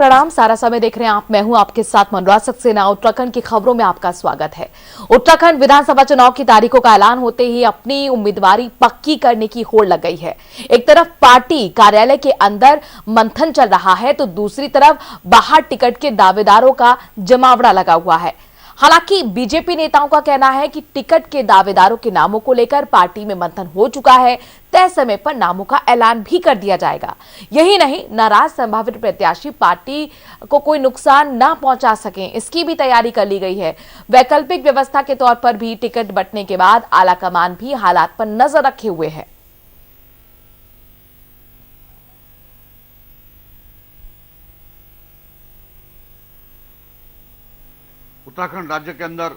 प्रणाम। सारा समय देख रहे हैं आप। मैं हूं आपके साथ मनोज सक्सेना। उत्तराखंड की खबरों में आपका स्वागत है। उत्तराखंड विधानसभा चुनाव की तारीखों का ऐलान होते ही अपनी उम्मीदवारी पक्की करने की होड़ लग गई है। एक तरफ पार्टी कार्यालय के अंदर मंथन चल रहा है तो दूसरी तरफ बाहर टिकट के दावेदारों का जमावड़ा लगा हुआ है। हालांकि बीजेपी नेताओं का कहना है कि टिकट के दावेदारों के नामों को लेकर पार्टी में मंथन हो चुका है, तय समय पर नामों का ऐलान भी कर दिया जाएगा। यही नहीं, नाराज संभावित प्रत्याशी पार्टी को कोई नुकसान न पहुंचा सकें, इसकी भी तैयारी कर ली गई है। वैकल्पिक व्यवस्था के तौर पर भी टिकट बंटने के बाद आलाकमान भी हालात पर नजर रखे हुए है। उत्तराखंड राज्य के अंदर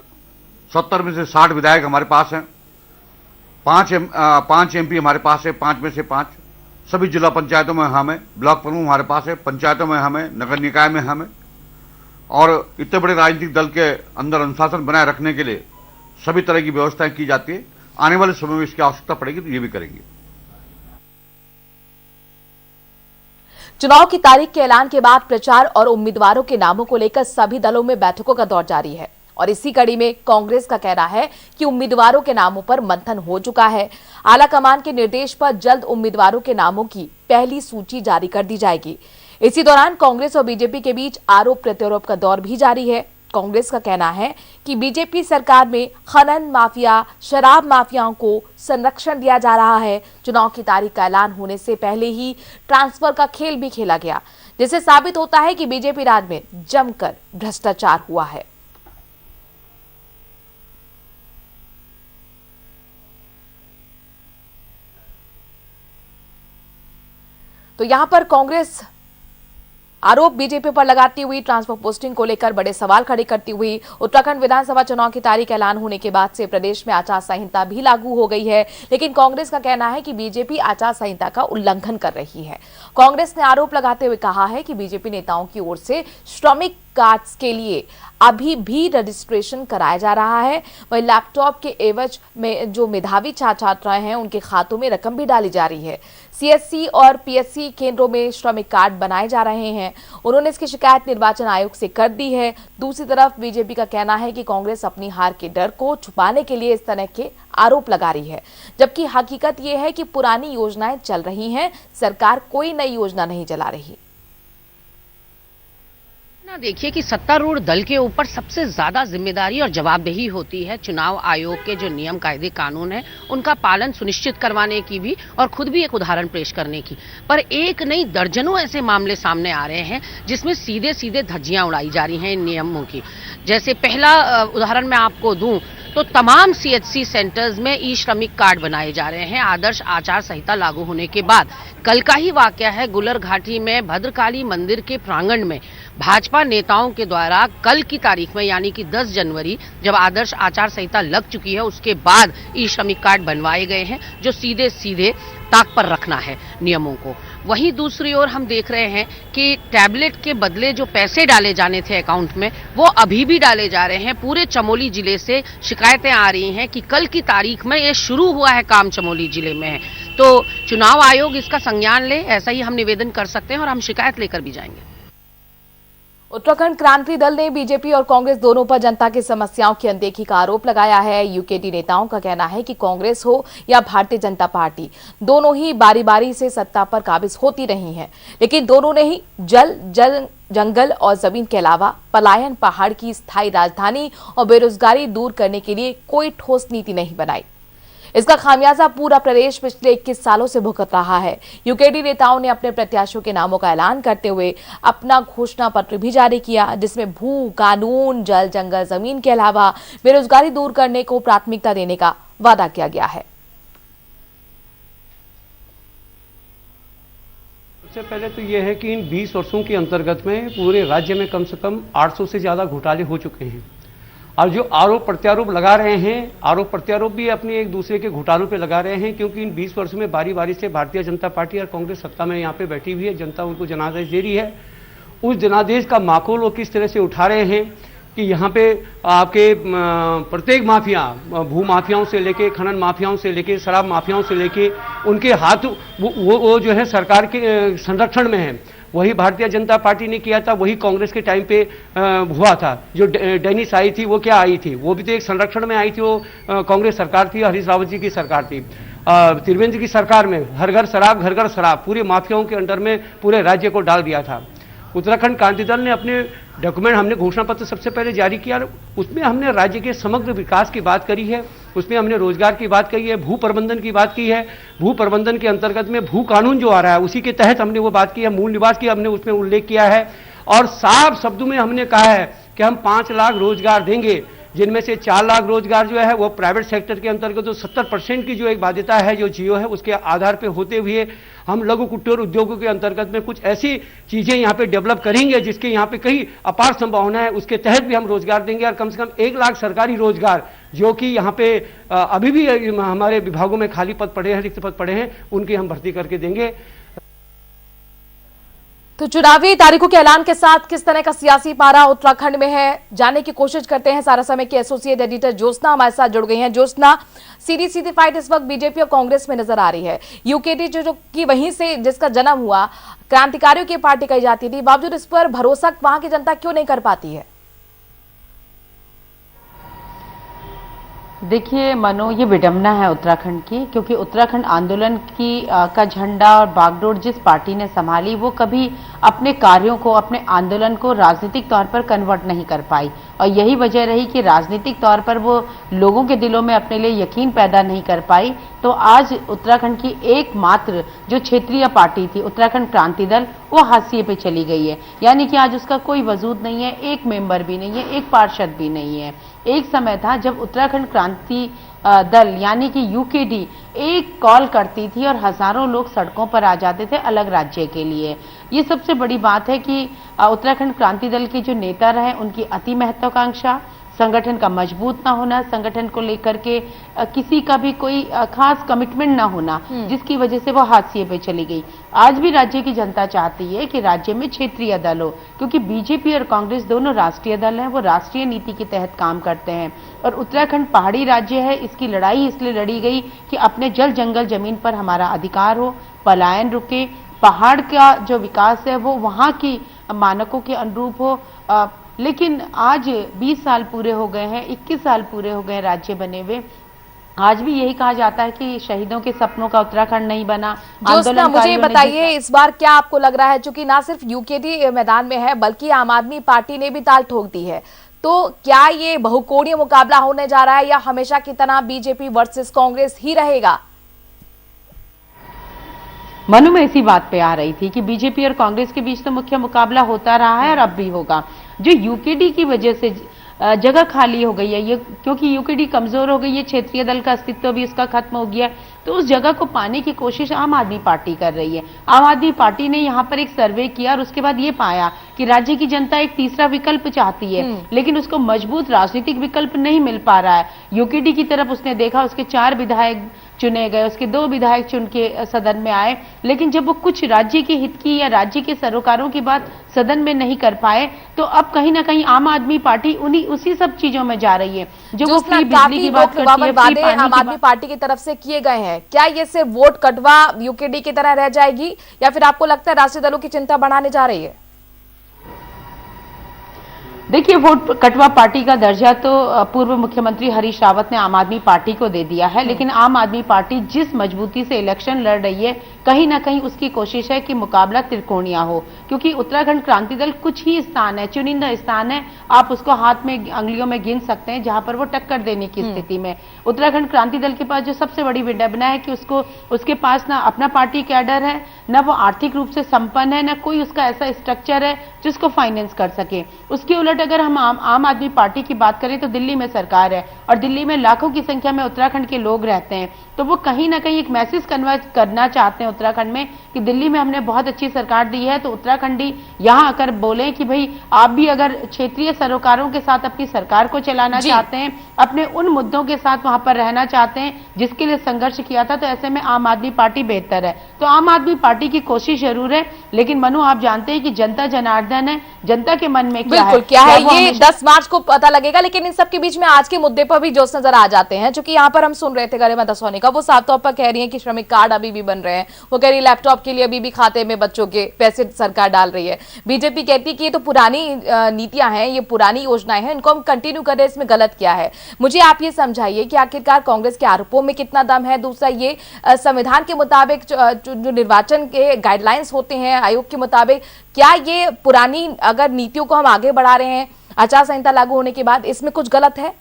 70 में से 60 विधायक हमारे पास हैं। 5 एमपी हमारे पास है, 5 में से 5 सभी जिला पंचायतों में हम हैं। ब्लॉक प्रमुख हमारे पास है, पंचायतों में हम हैं, नगर निकाय में हम हैं। और इतने बड़े राजनीतिक दल के अंदर अनुशासन बनाए रखने के लिए सभी तरह की व्यवस्थाएं की जाती है। आने वाले समय में इसकी आवश्यकता पड़ेगी तो ये भी करेंगे। चुनाव की तारीख के ऐलान के बाद प्रचार और उम्मीदवारों के नामों को लेकर सभी दलों में बैठकों का दौर जारी है और इसी कड़ी में कांग्रेस का कहना है कि उम्मीदवारों के नामों पर मंथन हो चुका है। आलाकमान के निर्देश पर जल्द उम्मीदवारों के नामों की पहली सूची जारी कर दी जाएगी। इसी दौरान कांग्रेस और बीजेपी के बीच आरोप प्रत्यारोप का दौर भी जारी है। कांग्रेस का कहना है कि बीजेपी सरकार में खनन माफिया, शराब माफियाओं को संरक्षण दिया जा रहा है। चुनाव की तारीख का ऐलान होने से पहले ही ट्रांसफर का खेल भी खेला गया, जिससे साबित होता है कि बीजेपी राज में जमकर भ्रष्टाचार हुआ है। तो यहां पर कांग्रेस आरोप बीजेपी पर लगाती हुई ट्रांसफर पोस्टिंग को लेकर बड़े सवाल खड़े करती हुई उत्तराखंड विधानसभा चुनाव की तारीख ऐलान होने के बाद से प्रदेश में आचार संहिता भी लागू हो गई है, लेकिन कांग्रेस का कहना है कि बीजेपी आचार संहिता का उल्लंघन कर रही है। कांग्रेस ने आरोप लगाते हुए कहा है कि बीजेपी नेताओं की ओर से श्रमिक कार्ड्स के लिए अभी भी रजिस्ट्रेशन कराया जा रहा है। वहीं लैपटॉप के एवज में जो मेधावी छात्र छात्राएं हैं उनके खातों में रकम भी डाली जा रही है। सीएससी और पीएससी केंद्रों में श्रमिक कार्ड बनाए जा रहे हैं। उन्होंने इसकी शिकायत निर्वाचन आयोग से कर दी है। दूसरी तरफ बीजेपी का कहना है कि कांग्रेस अपनी हार के डर को छुपाने के लिए इस तरह के आरोप लगा रही है, जबकि हकीकत यह है कि पुरानी योजनाएं चल रही हैं, सरकार कोई नई योजना नहीं चला रही। देखिए कि सत्तारूढ़ दल के ऊपर सबसे ज्यादा जिम्मेदारी और जवाबदेही होती है चुनाव आयोग के जो नियम कायदे कानून है उनका पालन सुनिश्चित करवाने की भी और खुद भी एक उदाहरण पेश करने की। पर एक नहीं दर्जनों ऐसे मामले सामने आ रहे हैं जिसमें सीधे सीधे धज्जियां उड़ाई जा रही हैं इन नियमों की। जैसे पहला उदाहरण मैं आपको दूं तो तमाम सीएचसी सेंटर्स में ई श्रमिक कार्ड बनाए जा रहे हैं आदर्श आचार संहिता लागू होने के बाद। कल का ही वाकया है, गुलर घाटी में भद्रकाली मंदिर के प्रांगण में भाजपा नेताओं के द्वारा कल की तारीख में यानी कि 10 जनवरी जब आदर्श आचार संहिता लग चुकी है उसके बाद ई श्रमिक कार्ड बनवाए गए हैं जो सीधे सीधे ताक पर रखना है नियमों को। वहीं दूसरी ओर हम देख रहे हैं कि टैबलेट के बदले जो पैसे डाले जाने थे अकाउंट में वो अभी भी डाले जा रहे हैं। पूरे चमोली जिले से शिकायतें आ रही हैं कि कल की तारीख में ये शुरू हुआ है काम चमोली जिले में है। तो चुनाव आयोग इसका संज्ञान ले, ऐसा ही हम निवेदन कर सकते हैं और हम शिकायत लेकर भी जाएंगे। उत्तराखंड क्रांति दल ने बीजेपी और कांग्रेस दोनों पर जनता की समस्याओं की अनदेखी का आरोप लगाया है। यूकेडी नेताओं का कहना है कि कांग्रेस हो या भारतीय जनता पार्टी, दोनों ही बारी बारी से सत्ता पर काबिज होती रही हैं, लेकिन दोनों ने ही जंगल और जमीन के अलावा पलायन, पहाड़ की स्थायी राजधानी और बेरोजगारी दूर करने के लिए कोई ठोस नीति नहीं बनाई। इसका खामियाजा पूरा प्रदेश पिछले 21 सालों से भुगत रहा है। यूकेडी नेताओं ने अपने प्रत्याशियों के नामों का ऐलान करते हुए अपना घोषणा पत्र भी जारी किया, जिसमें भू कानून, जल जंगल जमीन के अलावा बेरोजगारी दूर करने को प्राथमिकता देने का वादा किया गया है। सबसे पहले तो यह है कि इन 20 वर्षों के अंतर्गत में पूरे राज्य में कम से कम 800 से ज्यादा घोटाले हो चुके हैं और जो आरोप प्रत्यारोप लगा रहे हैं, आरोप प्रत्यारोप भी अपने एक दूसरे के घोटालों पे लगा रहे हैं, क्योंकि इन 20 वर्ष में बारी बारी से भारतीय जनता पार्टी और कांग्रेस सत्ता में यहाँ पे बैठी हुई है। जनता उनको जनादेश दे रही है। उस जनादेश का माकूल वो किस तरह से उठा रहे हैं कि यहाँ पे आपके प्रत्येक माफिया, भू माफियाओं से लेके खनन माफियाओं से लेके शराब माफियाओं से लेके उनके हाथ वो जो है सरकार के संरक्षण में है। वही भारतीय जनता पार्टी ने किया था, वही कांग्रेस के टाइम पे हुआ था। जो डेनिस आई थी वो क्या आई थी, वो भी तो एक संरक्षण में आई थी, वो कांग्रेस सरकार थी, हरीश रावत जी की सरकार थी। त्रिवेंद्र की सरकार में हर घर शराब घर घर शराब पूरे माफियाओं के अंडर में पूरे राज्य को डाल दिया था। उत्तराखंड क्रांति दल ने अपने डॉक्यूमेंट, हमने घोषणा पत्र सबसे पहले जारी किया, उसमें हमने राज्य के समग्र विकास की बात करी है, उसमें हमने रोजगार की बात कही है, भू प्रबंधन की बात की है। भू प्रबंधन के अंतर्गत में भू कानून जो आ रहा है उसी के तहत हमने वो बात की है। मूल निवास की हमने उसमें उल्लेख किया है और साफ शब्दों में हमने कहा है कि हम 5 लाख रोजगार देंगे, जिनमें से 4 लाख रोजगार जो है वो प्राइवेट सेक्टर के अंतर्गत जो 70% की जो एक बाध्यता है जो जियो है उसके आधार पे होते हुए हम लघु कुटीर उद्योगों के अंतर्गत में कुछ ऐसी चीजें यहाँ पे डेवलप करेंगे जिसके यहाँ पे कई अपार संभावना है, उसके तहत भी हम रोजगार देंगे। और कम से कम 1 लाख सरकारी रोजगार जो कि यहाँ पे अभी भी हमारे विभागों में खाली पद पड़े हैं, रिक्त पद पड़े हैं, उनकी हम भर्ती करके देंगे। तो चुनावी तारीखों के ऐलान के साथ किस तरह का सियासी पारा उत्तराखंड में है, जानने की कोशिश करते हैं। सारा समय की एसोसिएट एडिटर ज्योत्सना हमारे साथ जुड़ गई हैं। ज्योत्सना, सीधी फाइट इस वक्त बीजेपी और कांग्रेस में नजर आ रही है। यूकेडी जो कि वहीं से जिसका जन्म हुआ, क्रांतिकारियों की पार्टी कही जाती थी, बावजूद इस पर भरोसा वहां की जनता क्यों नहीं कर पाती है? देखिए मनो, ये विडंबना है उत्तराखंड की, क्योंकि उत्तराखंड आंदोलन का झंडा और बागडोर जिस पार्टी ने संभाली वो कभी अपने कार्यों को, अपने आंदोलन को राजनीतिक तौर पर कन्वर्ट नहीं कर पाई। और यही वजह रही कि राजनीतिक तौर पर वो लोगों के दिलों में अपने लिए यकीन पैदा नहीं कर पाई। तो आज उत्तराखंड की एकमात्र जो क्षेत्रीय पार्टी थी उत्तराखंड क्रांति दल, वो हाशिए पे चली गई है। यानी कि आज उसका कोई वजूद नहीं है, एक मेंबर भी नहीं है, एक पार्षद भी नहीं है। एक समय था जब उत्तराखंड क्रांति दल यानी कि यूकेडी एक कॉल करती थी और हजारों लोग सड़कों पर आ जाते थे अलग राज्य के लिए। ये सबसे बड़ी बात है कि उत्तराखंड क्रांति दल के जो नेता रहे उनकी अति महत्वाकांक्षा, संगठन का मजबूत ना होना, संगठन को लेकर के किसी का भी कोई खास कमिटमेंट ना होना, जिसकी वजह से वो हाशिए पे चली गई। आज भी राज्य की जनता चाहती है कि राज्य में क्षेत्रीय दल हो, क्योंकि बीजेपी और कांग्रेस दोनों राष्ट्रीय दल हैं, वो राष्ट्रीय नीति के तहत काम करते हैं। और उत्तराखंड पहाड़ी राज्य है, इसकी लड़ाई इसलिए लड़ी गई कि अपने जल जंगल जमीन पर हमारा अधिकार हो, पलायन रुके, पहाड़ का जो विकास है वो वहां की मानकों के अनुरूप हो। लेकिन आज 20 साल पूरे हो गए हैं, 21 साल पूरे हो गए राज्य बने हुए, आज भी यही कहा जाता है कि शहीदों के सपनों का उत्तराखंड नहीं बना। ज्योत्सना, मुझे बताइए इस बार क्या आपको लग रहा है, चूंकि ना सिर्फ यूकेडी मैदान में है बल्कि आम आदमी पार्टी ने भी ताल ठोक दी है, तो क्या ये बहुकोणीय मुकाबला होने जा रहा है या हमेशा की तरह बीजेपी वर्सेस कांग्रेस ही रहेगा? मनु में इसी बात पे आ रही थी कि बीजेपी और कांग्रेस के बीच तो मुख्य मुकाबला होता रहा है और अब भी होगा। जो यूकेडी की वजह से जगह खाली हो गई है, ये क्योंकि यूकेडी कमजोर हो गई है, क्षेत्रीय दल का अस्तित्व भी उसका खत्म हो गया, तो उस जगह को पाने की कोशिश आम आदमी पार्टी कर रही है। आम आदमी पार्टी ने यहाँ पर एक सर्वे किया और उसके बाद ये पाया कि राज्य की जनता एक तीसरा विकल्प चाहती है, लेकिन उसको मजबूत राजनीतिक विकल्प नहीं मिल पा रहा है। यूकेडी की तरफ उसने देखा, उसके 4 विधायक चुने गए, उसके 2 विधायक चुन के सदन में आए, लेकिन जब वो कुछ राज्य के हित की या राज्य के सरोकारों की बात सदन में नहीं कर पाए, तो अब कहीं ना कहीं आम आदमी पार्टी उसी सब चीजों में जा रही है। जो वो फ्री बिजली की बात करती है, वादे आम आदमी पार्टी की तरफ से किए गए हैं, क्या ये सिर्फ वोट कटवा यूकेडी की तरह रह जाएगी या फिर आपको लगता है राष्ट्रीय दलों की चिंता बढ़ाने जा रही है? देखिए, वोट कटवा पार्टी का दर्जा तो पूर्व मुख्यमंत्री हरीश रावत ने आम आदमी पार्टी को दे दिया है, लेकिन आम आदमी पार्टी जिस मजबूती से इलेक्शन लड़ रही है, कहीं ना कहीं उसकी कोशिश है कि मुकाबला त्रिकोणीय हो, क्योंकि उत्तराखंड क्रांति दल कुछ ही स्थान है, चुनिंदा स्थान है, आप उसको हाथ में अंगुलियों में गिन सकते हैं जहां पर वो टक्कर देने की स्थिति में। उत्तराखंड क्रांति दल के पास जो सबसे बड़ी विडंबना है कि उसके पास ना अपना पार्टी कैडर है, न वो आर्थिक रूप से संपन्न है, न कोई उसका ऐसा स्ट्रक्चर है जिसको फाइनेंस कर सके। उसके उलट अगर हम आम आदमी पार्टी की बात करें तो दिल्ली में सरकार है और दिल्ली में लाखों की संख्या में उत्तराखंड के लोग रहते हैं, तो वो कहीं ना कहीं एक मैसेज कन्वे करना चाहते हैं उत्तराखंड में कि दिल्ली में हमने बहुत अच्छी सरकार दी है, तो उत्तराखंडी यहां आकर बोले कि भाई आप भी अगर क्षेत्रीय सरोकारों के साथ अपनी सरकार को चलाना चाहते हैं, अपने उन मुद्दों के साथ वहां पर रहना चाहते हैं जिसके लिए संघर्ष किया था, तो ऐसे में आम आदमी पार्टी बेहतर है। तो आम आदमी पार्टी की कोशिश जरूर है, लेकिन मनु आप जानते हैं कि जनता जनार्दन है, जनता के मन में क्या है। है वो ये 10 मार्च को पता लगेगा, लेकिन इन सब के बीच में आज के मुद्दे पर भी जोश नजर आ जाते हैं। क्योंकि यहाँ पर हम सुन रहे थे गरिमा दसौनी का, वो साफ तौर पर कह रही है कि श्रमिक कार्ड अभी भी बन रहे हैं। वो कह रही है लैपटॉप के लिए अभी भी खाते में बच्चों के पैसे सरकार डाल रही है। बीजेपी कहती है कि ये तो पुरानी नीतियां हैं, ये पुरानी योजनाएं हैं, इनको हम कंटिन्यू कर रहे हैं, इसमें गलत क्या है। मुझे आप ये समझाइए कि आखिरकार कांग्रेस के आरोपों में कितना दम है। दूसरा ये संविधान के मुताबिक जो निर्वाचन के गाइडलाइंस होते हैं आयोग के मुताबिक, क्या ये पुरानी अगर नीतियों को हम आगे बढ़ा रहे हैं आचार संहिता लागू होने के बाद, इसमें कुछ गलत है?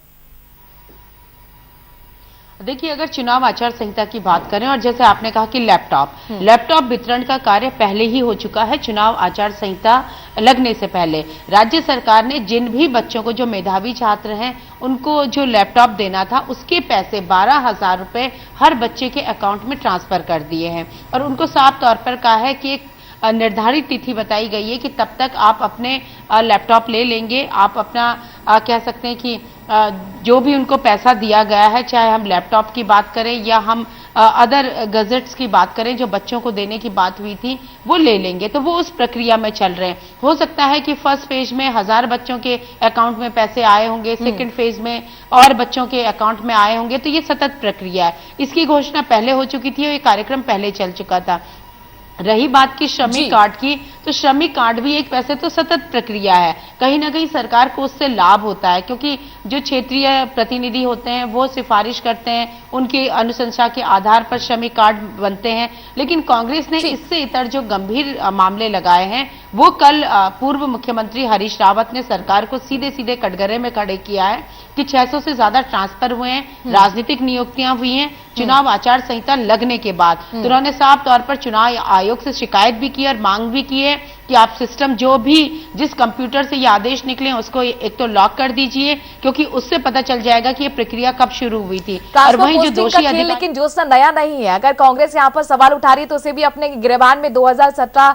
देखिए, अगर चुनाव आचार संहिता की बात करें और जैसे आपने कहा कि लैपटॉप वितरण का कार्य पहले ही हो चुका है। चुनाव आचार संहिता लगने से पहले राज्य सरकार ने जिन भी बच्चों को, जो मेधावी छात्र हैं, उनको जो लैपटॉप देना था उसके पैसे 12,000 रुपए हर बच्चे के अकाउंट में ट्रांसफर कर दिए हैं। और उनको साफ तौर पर कहा है कि एक निर्धारित तिथि बताई गई है कि तब तक आप अपने लैपटॉप ले लेंगे। आप अपना कह सकते हैं कि जो भी उनको पैसा दिया गया है, चाहे हम लैपटॉप की बात करें या हम अदर गजेट्स की बात करें जो बच्चों को देने की बात हुई थी, वो ले लेंगे। तो वो उस प्रक्रिया में चल रहे हैं। हो सकता है कि फर्स्ट फेज में 1000 बच्चों के अकाउंट में पैसे आए होंगे, सेकंड फेज में और बच्चों के अकाउंट में आए होंगे। तो ये सतत प्रक्रिया है। इसकी घोषणा पहले हो चुकी थी और ये कार्यक्रम पहले चल चुका था। रही बात की श्रमिक कार्ड की, तो श्रमिक कार्ड भी एक वैसे तो सतत प्रक्रिया है। कहीं ना कहीं सरकार को उससे लाभ होता है, क्योंकि जो क्षेत्रीय प्रतिनिधि होते हैं वो सिफारिश करते हैं, उनकी अनुशंसा के आधार पर श्रमिक कार्ड बनते हैं। लेकिन कांग्रेस ने इससे इतर जो गंभीर मामले लगाए हैं, वो कल पूर्व मुख्यमंत्री हरीश रावत ने सरकार को सीधे सीधे कटघरे में खड़े किया है कि 600 से ज्यादा ट्रांसफर हुए हैं, राजनीतिक नियुक्तियां हुई हैं चुनाव आचार संहिता लगने के बाद। तो उन्होंने साफ तौर पर चुनाव आयोग से शिकायत भी की और मांग भी की है कि आप सिस्टम जो भी जिस कंप्यूटर से ये आदेश निकले उसको एक तो लॉक कर दीजिए, क्योंकि उससे पता चल जाएगा कि ये प्रक्रिया कब शुरू हुई थी। और वहीं जो दोषी लेकिन जो नया नहीं है, अगर कांग्रेस यहाँ पर सवाल उठा रही तो उसे भी अपने गिरबान में 2017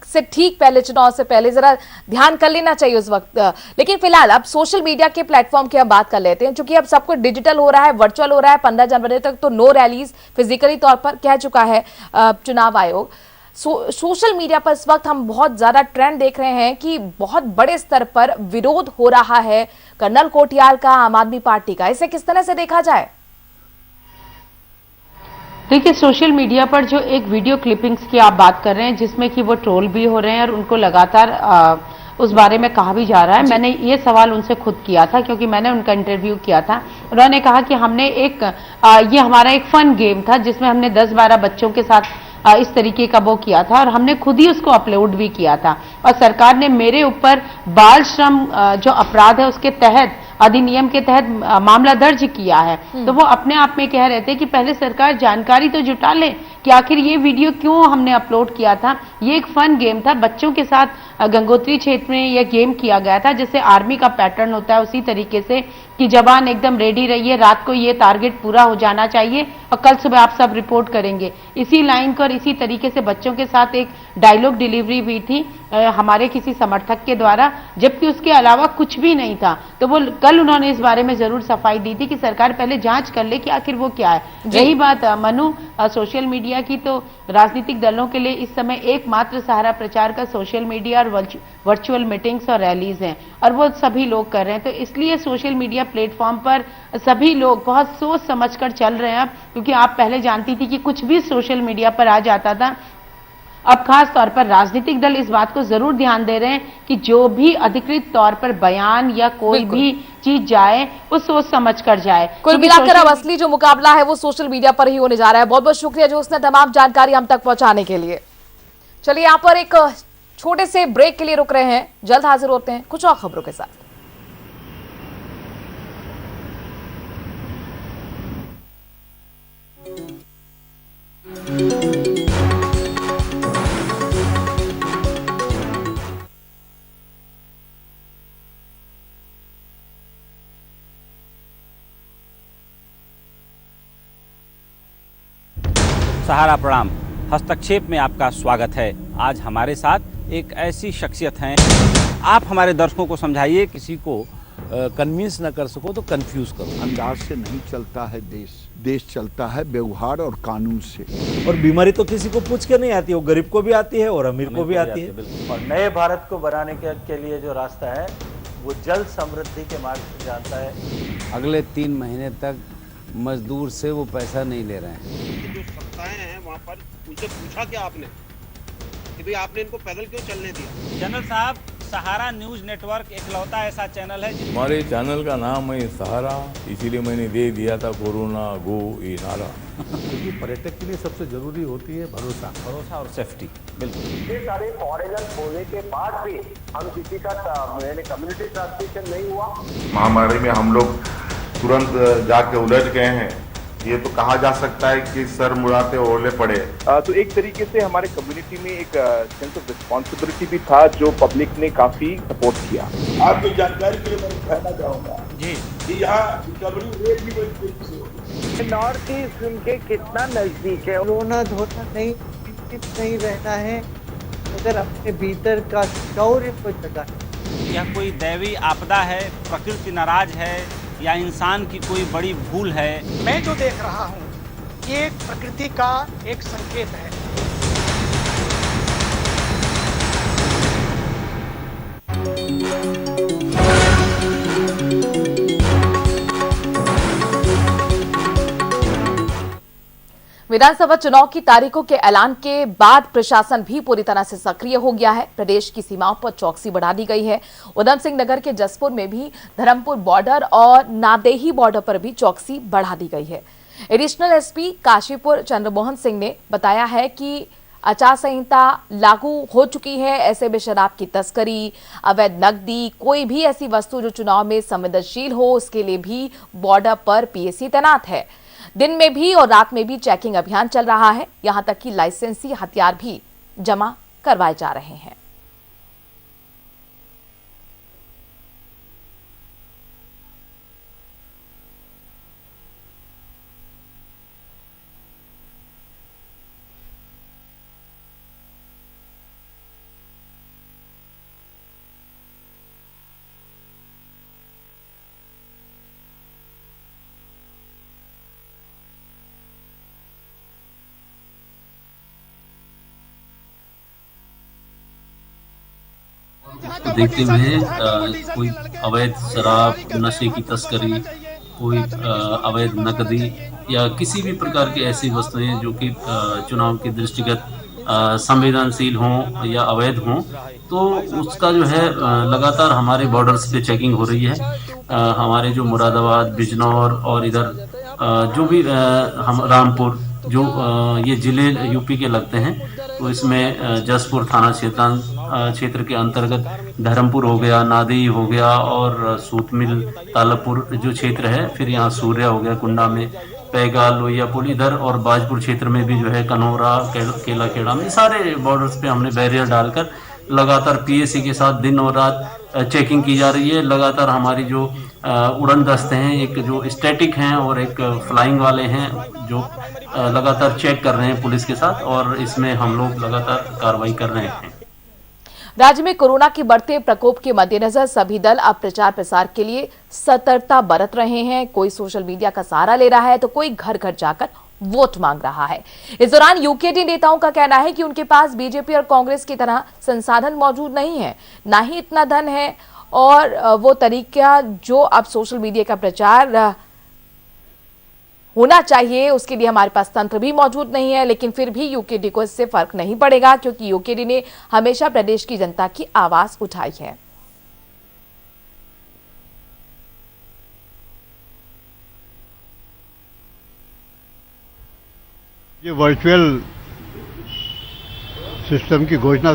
से ठीक पहले, चुनाव से पहले जरा ध्यान कर लेना चाहिए उस वक्त। लेकिन फिलहाल अब सोशल मीडिया के प्लेटफॉर्म की हम बात कर लेते हैं, क्योंकि अब सब कुछ डिजिटल हो रहा है, वर्चुअल हो रहा है। 15 जनवरी तक तो नो रैलीज फिजिकली तौर पर कह चुका है चुनाव आयोग। सोशल मीडिया पर इस वक्त हम बहुत ज्यादा ट्रेंड देख रहे हैं कि बहुत बड़े स्तर पर विरोध हो रहा है कर्नल कोटियाल का, आम आदमी पार्टी का। इसे किस तरह से देखा जाए? देखिए, सोशल मीडिया पर जो एक वीडियो क्लिपिंग्स की आप बात कर रहे हैं, जिसमें कि वो ट्रोल भी हो रहे हैं और उनको लगातार उस बारे में कहा भी जा रहा है। मैंने ये सवाल उनसे खुद किया था, क्योंकि मैंने उनका इंटरव्यू किया था। उन्होंने कहा कि हमने ये हमारा एक फन गेम था, जिसमें हमने 10-12 बच्चों के साथ इस तरीके का वो किया था और हमने खुद ही उसको अपलोड भी किया था। और सरकार ने मेरे ऊपर बाल श्रम जो अपराध है उसके तहत, अधिनियम के तहत मामला दर्ज किया है। तो वो अपने आप में कह रहे थे कि पहले सरकार जानकारी तो जुटा ले कि आखिर ये वीडियो क्यों हमने अपलोड किया था। ये एक फन गेम था, बच्चों के साथ गंगोत्री क्षेत्र में यह गेम किया गया था, जैसे आर्मी का पैटर्न होता है उसी तरीके से कि जवान एकदम रेडी रहिए, रात को ये टारगेट पूरा हो जाना चाहिए और कल सुबह आप सब रिपोर्ट करेंगे। इसी लाइन को और इसी तरीके से बच्चों के साथ एक डायलॉग डिलीवरी हुई थी हमारे किसी समर्थक के द्वारा, जबकि उसके अलावा कुछ भी नहीं था। तो वो कल उन्होंने इस बारे में जरूर सफाई दी थी कि सरकार पहले जांच कर ले कि आखिर वो क्या है। रही बात मनु सोशल मीडिया की, तो राजनीतिक दलों के लिए इस समय एकमात्र सहारा प्रचार का सोशल मीडिया और वर्चुअल मीटिंग्स और रैलीज हैं, और वो सभी लोग कर रहे हैं। तो इसलिए सोशल मीडिया प्लेटफॉर्म पर सभी लोग बहुत सोच समझकर चल रहे हैं, क्योंकि आप पहले जानती थी कि कुछ भी सोशल मीडिया पर आ जाता था। अब खास तौर पर राजनीतिक दल इस बात को जरूर ध्यान दे रहे हैं कि जो भी अधिकृत तौर पर बयान या कोई भी चीज जाए वो सोच समझ कर जाए। कुल मिलाकर अब असली जो मुकाबला है वो सोशल मीडिया पर ही होने जा रहा है। बहुत बहुत शुक्रिया जो उसने तमाम जानकारी हम तक पहुंचाने के लिए। चलिए यहाँ पर एक छोटे से ब्रेक के लिए रुक रहे हैं, जल्द हाजिर होते हैं कुछ और खबरों के साथ। सहारा प्रणाम, हस्तक्षेप में आपका स्वागत है। आज हमारे साथ एक ऐसी शख्सियत हैं, आप हमारे दर्शकों को समझाइए। किसी को कन्विंस न कर सको तो कंफ्यूज करो। अंदाज से नहीं चलता है देश चलता है व्यवहार और कानून से। और बीमारी तो किसी को पूछ के नहीं आती, वो गरीब को भी आती है और अमीर को भी आती है। और नए भारत को बनाने के लिए जो रास्ता है वो जल समृद्धि के मार्ग से जानता है। अगले 3 महीने तक मजदूर से वो पैसा नहीं ले रहे हैं। जो संस्थाएं हैं वहाँ पर उनसे पूछा क्या आपने कि भाई आपने इनको पैदल क्यों चलने दिया? जनरल साहब, सहारा न्यूज नेटवर्क एकलौता ऐसा चैनल है हमारे चैनल का नाम है सहारा, इसीलिए मैंने दे दिया था कोरोना गो ये नारा। क्योंकि पर्यटक के लिए सबसे जरूरी होती है भरोसा और सेफ्टी। बिल्कुल। ये सारे फॉरेनर होने के बाद भी हम किसी का कम्युनिटी ट्रांसमिशन नहीं हुआ। महामारी में हम लोग तुरंत जाके उलझ गए हैं, ये तो कहा जा सकता है कि सर मुड़ाते ओले पड़े। तो एक तरीके से हमारे कम्युनिटी में एक सेंस ऑफ रिस्पॉन्सिबिलिटी भी था जो पब्लिक ने काफी सपोर्ट किया। आपकी जानकारी के लिए मैं कहना चाहूँगा जी कि यहाँ रिकवरी रेट भी बड़ी तेजी से होती है। नॉर्थ ईस्ट उनके कितना नजदीक है। रोना धोना नहीं रहना है अगर अपने भीतर का शौर्य को जगा। यह कोई दैवी आपदा है, प्रकृति नाराज है या इंसान की कोई बड़ी भूल है? मैं जो देख रहा हूँ ये प्रकृति का एक संकेत है। विधानसभा चुनाव की तारीखों के ऐलान के बाद प्रशासन भी पूरी तरह से सक्रिय हो गया है। प्रदेश की सीमाओं पर चौकसी बढ़ा दी गई है। उधम सिंह नगर के जसपुर में भी धर्मपुर बॉर्डर और नादेही बॉर्डर पर भी चौकसी बढ़ा दी गई है। एडिशनल एसपी काशीपुर चंद्रमोहन सिंह ने बताया है कि आचार संहिता लागू हो चुकी है। ऐसे में शराब की तस्करी, अवैध नकदी, कोई भी ऐसी वस्तु जो चुनाव में संवेदनशील हो, उसके लिए भी बॉर्डर पर पीएसी तैनात है। दिन में भी और रात में भी चेकिंग अभियान चल रहा है। यहां तक कि लाइसेंसी हथियार भी जमा करवाए जा रहे हैं। देखते हुए कोई अवैध शराब, नशे की तस्करी, कोई अवैध नकदी या किसी भी प्रकार की ऐसी वस्तुएं जो कि चुनाव के दृष्टिगत संवेदनशील हों या अवैध हों, तो उसका जो है लगातार हमारे बॉर्डर्स पे चेकिंग हो रही है। हमारे जो मुरादाबाद, बिजनौर और इधर जो भी हम रामपुर जो ये जिले यूपी के लगते हैं, तो इसमें जसपुर थाना क्षेत्र के अंतर्गत धर्मपुर हो गया, नादेही हो गया और सूतमिल तालापुर जो क्षेत्र है, फिर यहाँ सूर्या हो गया कुंडा में, पैगाल, लोहियापुर इधर और बाजपुर क्षेत्र में भी जो है कनौरा, केला खेड़ा में सारे बॉर्डर्स पे हमने बैरियर डालकर लगातार पीएसी के साथ दिन और रात चेकिंग की जा रही है। लगातार हमारी जो उड़न दस्ते हैं, एक जो स्टैटिक हैं और एक फ्लाइंग वाले हैं, जो लगातार चेक कर रहे हैं पुलिस के साथ, और इसमें हम लोग लगातार कार्रवाई कर रहे हैं। राज्य में कोरोना के बढ़ते प्रकोप के मद्देनजर सभी दल अब प्रचार प्रसार के लिए सतर्कता बरत रहे हैं। कोई सोशल मीडिया का सहारा ले रहा है तो कोई घर घर जाकर वोट मांग रहा है। इस दौरान यूकेडी नेताओं का कहना है कि उनके पास बीजेपी और कांग्रेस की तरह संसाधन मौजूद नहीं है, ना ही इतना धन है, और वो तरीका जो अब सोशल मीडिया का प्रचार होना चाहिए उसके लिए हमारे पास तंत्र भी मौजूद नहीं है। लेकिन फिर भी यूकेडी को इससे फर्क नहीं पड़ेगा, क्योंकि यूकेडी ने हमेशा प्रदेश की जनता की आवाज उठाई है। ये वर्चुअल सिस्टम की घोषणा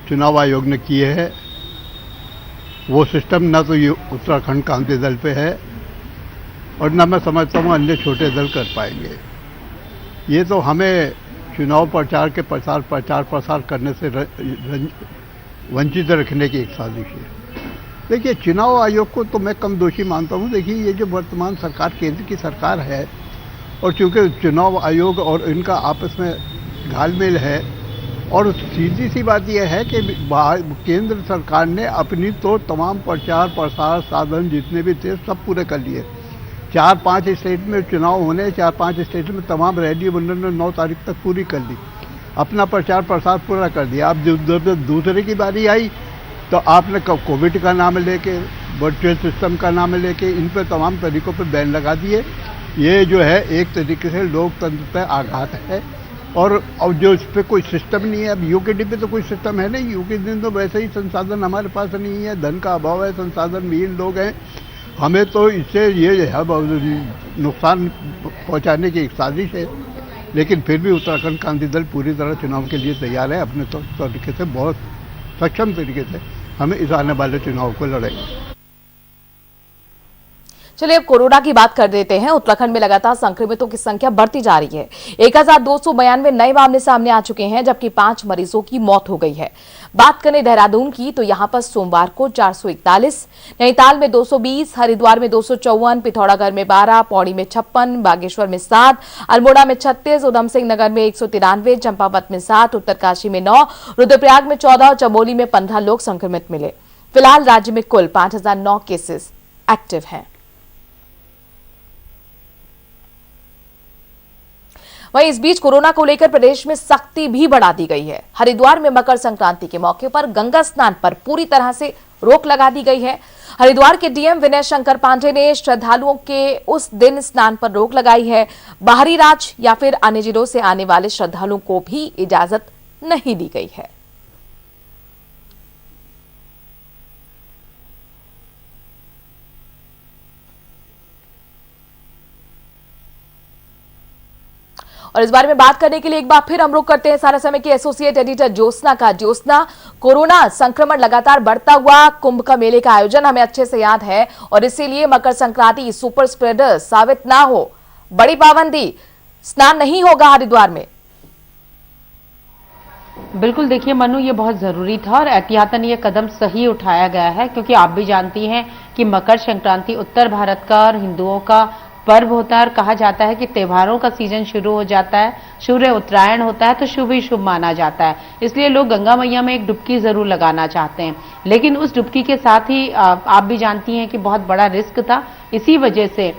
चुनाव आयोग ने की है, वो सिस्टम ना तो ये उत्तराखंड क्रांति दल पे है और ना मैं समझता हूँ अन्य छोटे दल कर पाएंगे। ये तो हमें चुनाव प्रचार के प्रचार प्रसार करने से वंचित रखने की एक साजिश है। देखिए, चुनाव आयोग को तो मैं कम दोषी मानता हूँ। देखिए, ये जो वर्तमान सरकार केंद्र की सरकार है, और चूंकि चुनाव आयोग और इनका आपस में घालमेल है, और सीधी सी बात यह है कि केंद्र सरकार ने अपनी तो तमाम प्रचार प्रसार साधन जितने भी थे सब पूरे कर लिए। 4-5 स्टेट में चुनाव होने, 4-5 स्टेट में तमाम रैली उन्होंने 9 तारीख तक पूरी कर ली, अपना प्रचार प्रसार पूरा कर दिया। अब दूसरे की बारी आई तो आपने कोविड का नाम लेके वर्चुअल सिस्टम का नाम लेके इन पर तमाम तरीकों पर बैन लगा दिए। ये जो है एक तरीके से लोकतंत्र पर आघात है और अब जो इस पर कोई सिस्टम नहीं है। अब यूकेडी पे तो कोई सिस्टम है नहीं, यूकेडी तो वैसे ही संसाधन हमारे पास नहीं है, धन का अभाव है, संसाधन विहीन लोग हैं। हमें तो इससे ये है नुकसान पहुंचाने की एक साजिश है, लेकिन फिर भी उत्तराखंड क्रांति दल पूरी तरह चुनाव के लिए तैयार है। अपने तरीके से बहुत सक्षम तरीके से हमें इस आने वाले चुनाव को लड़ेंगे। चलिए अब कोरोना की बात कर देते हैं। उत्तराखंड में लगातार संक्रमितों की संख्या बढ़ती जा रही है। 1292 नए मामले सामने आ चुके हैं, जबकि 5 मरीजों की मौत हो गई है। बात करें देहरादून की तो यहां पर सोमवार को 441, नैनीताल में 220, हरिद्वार में 254, पिथौरागढ़ में 12, पौड़ी में 56, बागेश्वर में 7, अल्मोड़ा में 36, उधम सिंह नगर में 193, चंपावत में 7, उत्तरकाशी में 9, रुद्रप्रयाग में 14 और चमोली में 15 लोग संक्रमित मिले। फिलहाल राज्य में कुल 5009 केसेस एक्टिव हैं। वहीं इस बीच कोरोना को लेकर प्रदेश में सख्ती भी बढ़ा दी गई है। हरिद्वार में मकर संक्रांति के मौके पर गंगा स्नान पर पूरी तरह से रोक लगा दी गई है। हरिद्वार के डीएम विनय शंकर पांडे ने श्रद्धालुओं के उस दिन स्नान पर रोक लगाई है। बाहरी राज्य या फिर अन्य जिलों से आने वाले श्रद्धालुओं को भी इजाजत नहीं दी गई है। और इस बारे में बात करने के लिए एक बार फिर हम रुख करते हैं सारा समय के एसोसिएट एडिटर ज्योत्सना का। ज्योत्सना, कोरोना संक्रमण लगातार बढ़ता हुआ, कुंभ का मेले का आयोजन हमें अच्छे से याद है और इसीलिए मकर संक्रांति सुपर स्प्रेडर साबित ना हो, बड़ी पाबंदी, स्नान नहीं होगा हरिद्वार में। बिल्कुल, देखिए मनु, ये बहुत जरूरी था और एहतियातन ये कदम सही उठाया गया है, क्योंकि आप भी जानती हैं कि मकर संक्रांति उत्तर भारत का और हिंदुओं का पर्व होता है और कहा जाता है कि त्योहारों का सीजन शुरू हो जाता है, सूर्य उत्तरायण होता है तो शुभ ही शुभ माना जाता है। इसलिए लोग गंगा मैया में एक डुबकी जरूर लगाना चाहते हैं, लेकिन उस डुबकी के साथ ही आप भी जानती हैं कि बहुत बड़ा रिस्क था। इसी वजह से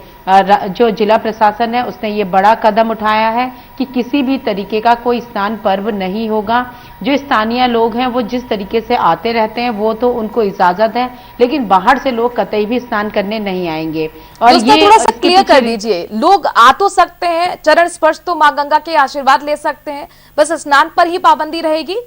जो जिला प्रशासन है उसने ये बड़ा कदम उठाया है कि किसी भी तरीके का कोई स्नान पर्व नहीं होगा। जो स्थानीय लोग हैं वो जिस तरीके से आते रहते हैं वो तो उनको इजाजत है, लेकिन बाहर से लोग कतई भी स्नान करने नहीं आएंगे। और ये थोड़ा सा क्लियर कर दीजिए, लोग आ तो सकते हैं, चरण स्पर्श तो मां गंगा के आशीर्वाद ले सकते हैं, बस स्नान पर ही पाबंदी रहेगी।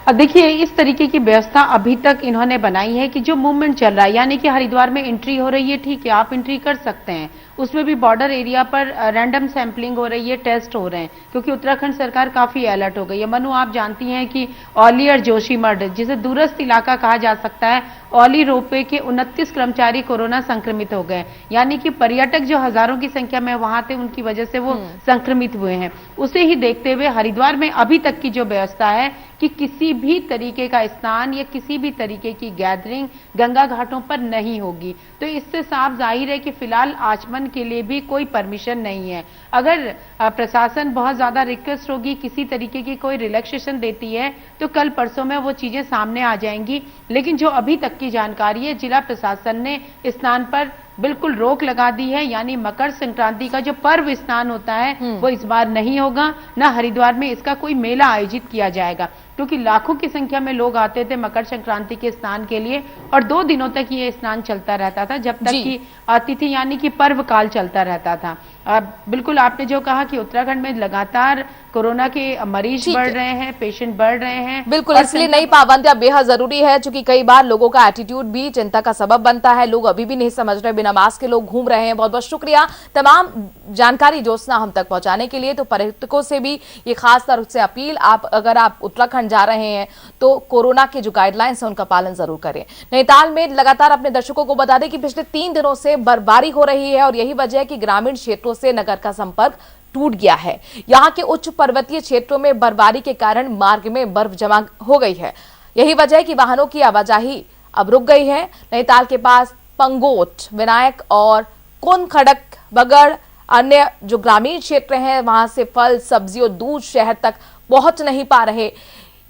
देखिए, इस तरीके की व्यवस्था अभी तक इन्होंने बनाई है कि जो मूवमेंट चल रहा है, यानी कि हरिद्वार में एंट्री हो रही है, ठीक है, आप एंट्री कर सकते हैं, उसमें भी बॉर्डर एरिया पर रैंडम सैंपलिंग हो रही है, टेस्ट हो रहे हैं, क्योंकि उत्तराखंड सरकार काफी अलर्ट हो गई है। मनु, आप जानती हैं कि औली और जोशीमठ, जिसे दूरस्थ इलाका कहा जा सकता है, औली रोपवे के 29 कर्मचारी कोरोना संक्रमित हो गए, यानी कि पर्यटक जो हजारों की संख्या में वहां थे उनकी वजह से वो संक्रमित हुए हैं। उसे ही देखते हुए हरिद्वार में अभी तक की जो व्यवस्था है कि किसी भी तरीके का स्नान या किसी भी तरीके की गैदरिंग गंगा घाटों पर नहीं होगी। तो इससे साफ जाहिर है कि फिलहाल आचमन के लिए भी कोई परमिशन नहीं है। अगर प्रशासन बहुत ज्यादा रिक्वेस्ट होगी, किसी तरीके की कोई रिलैक्सेशन देती है, तो कल परसों में वो चीजें सामने आ जाएंगी। लेकिन जो अभी तक की जानकारी है, जिला प्रशासन ने स्नान पर बिल्कुल रोक लगा दी है, यानी मकर संक्रांति का जो पर्व स्नान होता है वो इस बार नहीं होगा, ना हरिद्वार में इसका कोई मेला आयोजित किया जाएगा, क्योंकि लाखों की संख्या में लोग आते थे मकर संक्रांति के स्नान के लिए और 2 दिनों तक ये स्नान चलता रहता था, जब तक कि तिथि यानी कि पर्व काल चलता रहता था। बिल्कुल आपने जो कहा कि उत्तराखंड में लगातार कोरोना के मरीज बढ़ रहे हैं, पेशेंट बढ़ रहे हैं, बिल्कुल, इसलिए नई पाबंदियां बेहद जरूरी है, क्योंकि कई बार लोगों का एटीट्यूड भी चिंता का सबब बनता है। लोग अभी भी नहीं समझ रहे, बिना मास्क के लोग घूम रहे हैं। बहुत बहुत शुक्रिया तमाम जानकारी ज्योत्सना हम तक पहुंचाने के लिए। तो पर्यटकों से भी ये खास तौर से अपील, अगर आप उत्तराखंड जा रहे हैं तो कोरोना के जो गाइडलाइंस है उनका पालन जरूर करें। नैनीताल में लगातार अपने दर्शकों को बता दें कि पिछले 3 दिनों से बर्फबारी हो रही है और यही वजह है कि ग्रामीण क्षेत्रों से नगर का संपर्क टूट गया है। यहाँ के उच्च पर्वतीय क्षेत्रों में बर्फबारी के कारण मार्ग में बर्फ जमा हो गई है। यही वजह है कि वाहनों की आवाजाही अब रुक गई है। नैनीताल के पास पंगोट, विनायक और कोन खड़क, बगड़, अन्य जो ग्रामीण क्षेत्र हैं वहां से फल, सब्जियों, दूध शहर तक पहुंच नहीं पा रहे।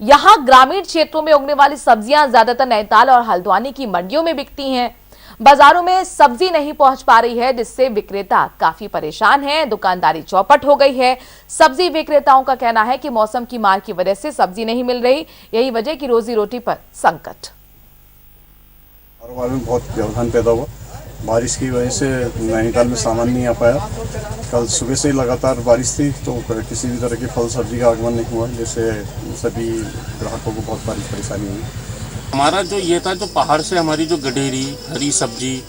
यहाँ ग्रामीण क्षेत्रों में उगने वाली सब्जियां ज्यादातर नैनीताल और हल्द्वानी की मंडियों में बिकती हैं। बाजारों में सब्जी नहीं पहुंच पा रही है, जिससे विक्रेता काफी परेशान हैं। दुकानदारी चौपट हो गई है। सब्जी विक्रेताओं का कहना है कि मौसम की मार की वजह से सब्जी नहीं मिल रही, यही वजह की रोजी रोटी पर संकट। कारोबार में बहुत व्यवधान पैदा हुआ। बारिश की वजह से नैनीताल में सामान नहीं आ पाया। कल सुबह से ही लगातार बारिश थी तो किसी भी तरह की फल सब्जी का आगमन नहीं हुआ, जिससे सभी ग्राहकों को बहुत सारी परेशानी हुई। हमारा जो ये था, जो पहाड़ से हमारी जो गडेरी, हरी सब्जी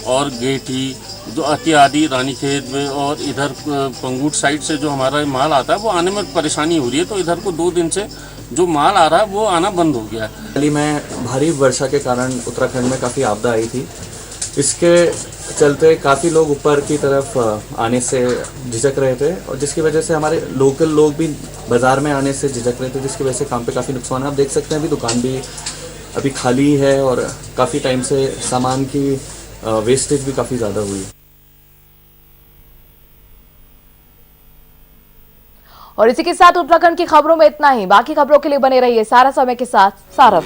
और गेठी, जो इत्यादि रानीखेत में और इधर पंगूट साइड से जो हमारा माल आता है वो आने में परेशानी हो रही है। तो इधर को 2 दिन से जो माल आ रहा है वो आना बंद हो गया है। हाल ही में भारी वर्षा के कारण उत्तराखंड में काफ़ी आपदा आई थी। इसके चलते काफ़ी लोग ऊपर की तरफ आने से झिझक रहे थे और जिसकी वजह से हमारे लोकल लोग भी बाज़ार में आने से झिझक रहे थे, जिसकी वजह से काम पे काफ़ी नुकसान है। आप देख सकते हैं अभी दुकान भी अभी खाली है और काफ़ी टाइम से सामान की वेस्टेज भी काफ़ी ज़्यादा हुई है। और इसी के साथ उत्तराखंड की खबरों में इतना ही। बाकी खबरों के लिए बने रहिए सारा समय के साथ सारा।